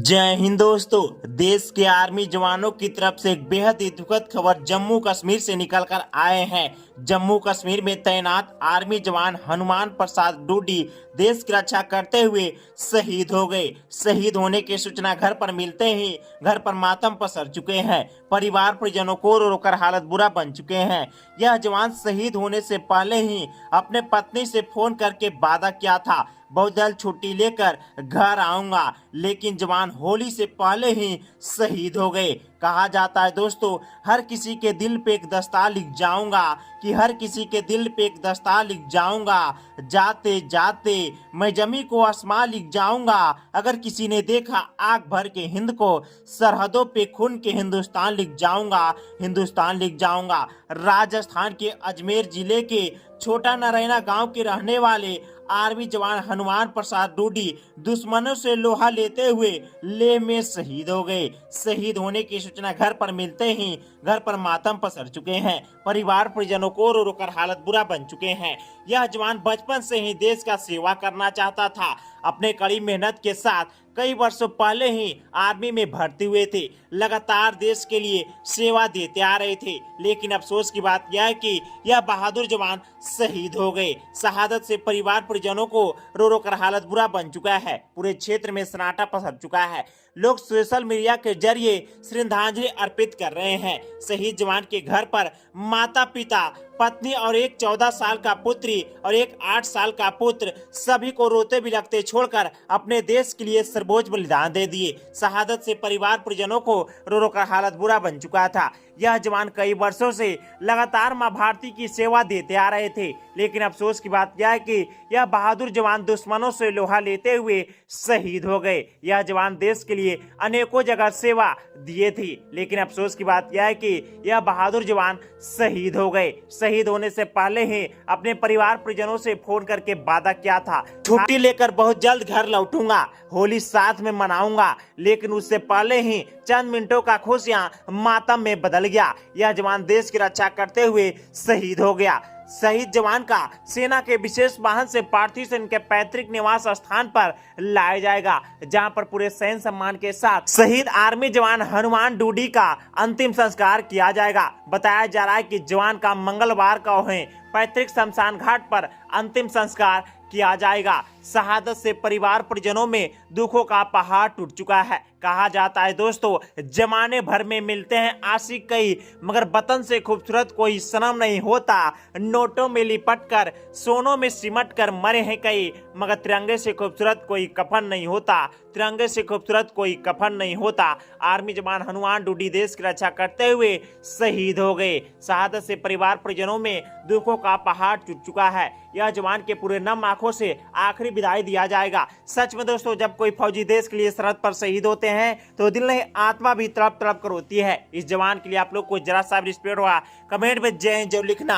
जय हिंद दोस्तों। देश के आर्मी जवानों की तरफ से एक बेहद ही दुखद खबर जम्मू कश्मीर से निकलकर आए हैं। जम्मू कश्मीर में तैनात आर्मी जवान हनुमान प्रसाद डूडी देश की रक्षा करते हुए शहीद हो गए। शहीद होने की सूचना घर पर मिलते ही घर पर मातम पसर चुके हैं। परिवार परिजनों को रो कर हालत बुरा बन चुके हैं। यह जवान शहीद होने से पहले ही अपने पत्नी से फोन करके वादा किया था, बहुत जल्द छुट्टी लेकर घर आऊंगा, लेकिन जवान होली से पहले ही शहीद हो गए। कहा जाता है दोस्तों, हर किसी के दिल पे एक दस्तार लिख जाऊंगा कि हर किसी के दिल पे एक दस्तार लिख जाऊंगा, जाते जाते मैं जमी को आसमां लिख जाऊंगा। अगर किसी ने देखा आग भर के हिंद को, सरहदों पे खून के हिंदुस्तान लिख जाऊंगा, हिंदुस्तान लिख जाऊंगा। राजस्थान के अजमेर जिले के छोटा नारायणा गांव के रहने वाले आर्मी जवान हनुमान प्रसाद डूडी दुश्मनों से लोहा लेते हुए लेह में शहीद हो गए। शहीद होने की सूचना घर पर मिलते ही घर पर मातम पसर चुके हैं। परिवार परिजनों को रो रो कर हालत बुरा बन चुके हैं। यह जवान बचपन से ही देश का सेवा करना चाहता था। अपने कड़ी मेहनत के साथ कई वर्षों पहले ही आर्मी में भर्ती हुए थे। लगातार देश के लिए सेवा देते आ रहे थे, लेकिन अफसोस की बात यह है कि यह बहादुर जवान शहीद हो गए। शहादत से परिवार परिजनों को रो रो कर हालत बुरा बन चुका है। पूरे क्षेत्र में सन्नाटा पसर चुका है। लोग सोशल मीडिया के जरिए श्रद्धांजलि अर्पित कर रहे हैं। शहीद जवान के घर पर माता पिता, पत्नी और एक 14 साल का पुत्री और एक 8 साल का पुत्र सभी को रोते बिलखते छोड़कर अपने देश के लिए सर्वोच्च बलिदान दे दिए। शहादत से परिवार परिजनों को रो रो कर हालत बुरा बन चुका था। यह जवान कई वर्षों से लगातार मां भारती की सेवा देते आ रहे थे, लेकिन अफसोस की बात यह है कि यह बहादुर जवान दुश्मनों से लोहा लेते हुए शहीद हो गए। यह जवान देश के लिए अनेकों जगह सेवा दिए थे, लेकिन अफसोस की बात यह है कि यह बहादुर जवान शहीद हो गए। शहीद होने से पहले ही अपने परिवार परिजनों से फोन करके वादा किया था, छुट्टी लेकर बहुत जल्द घर लौटूंगा, होली साथ में मनाऊंगा, लेकिन उससे पहले ही चंद मिनटों का खुशियां मातम में बदल गया। यह जवान देश की रक्षा करते हुए शहीद हो गया। शहीद जवान का सेना के विशेष वाहन से पार्थिव शरीर के पैतृक निवास स्थान पर लाया जाएगा, जहां पर पूरे सैन्य सम्मान के साथ शहीद आर्मी जवान हनुमान डूडी का अंतिम संस्कार किया जाएगा। बताया जा रहा है कि जवान का मंगलवार को पैतृक शमशान घाट पर अंतिम संस्कार किया जाएगा। शहादत से परिवार परिजनों में दुखों का पहाड़ टूट चुका है। कहा जाता है दोस्तों, जमाने भर में मिलते हैं आशिक कई, मगर वतन से खूबसूरत कोई सनम नहीं होता। नोटों में लिपट कर सोनों में सिमट कर मरे हैं कई, मगर तिरंगे से खूबसूरत कोई कफन नहीं होता। तिरंगे से खूबसूरत कोई कफन नहीं होता। आर्मी जवान हनुमान डूडी देश की रक्षा करते हुए शहीद हो गए। शहादत से परिवार परिजनों में दुखों का पहाड़ टूट चुका है। यह जवान के पूरे नम आंखों से आखिरी विदाई दिया जाएगा। सच में दोस्तों, जब कोई फौजी देश के लिए सरहद पर शहीद होते हैं तो दिल नहीं आत्मा भी तड़प तड़प कर होती है। इस जवान के लिए आप लोग को जरा सा भी रिस्पेक्ट हुआ, कमेंट में जय हिंद जरूर लिखना।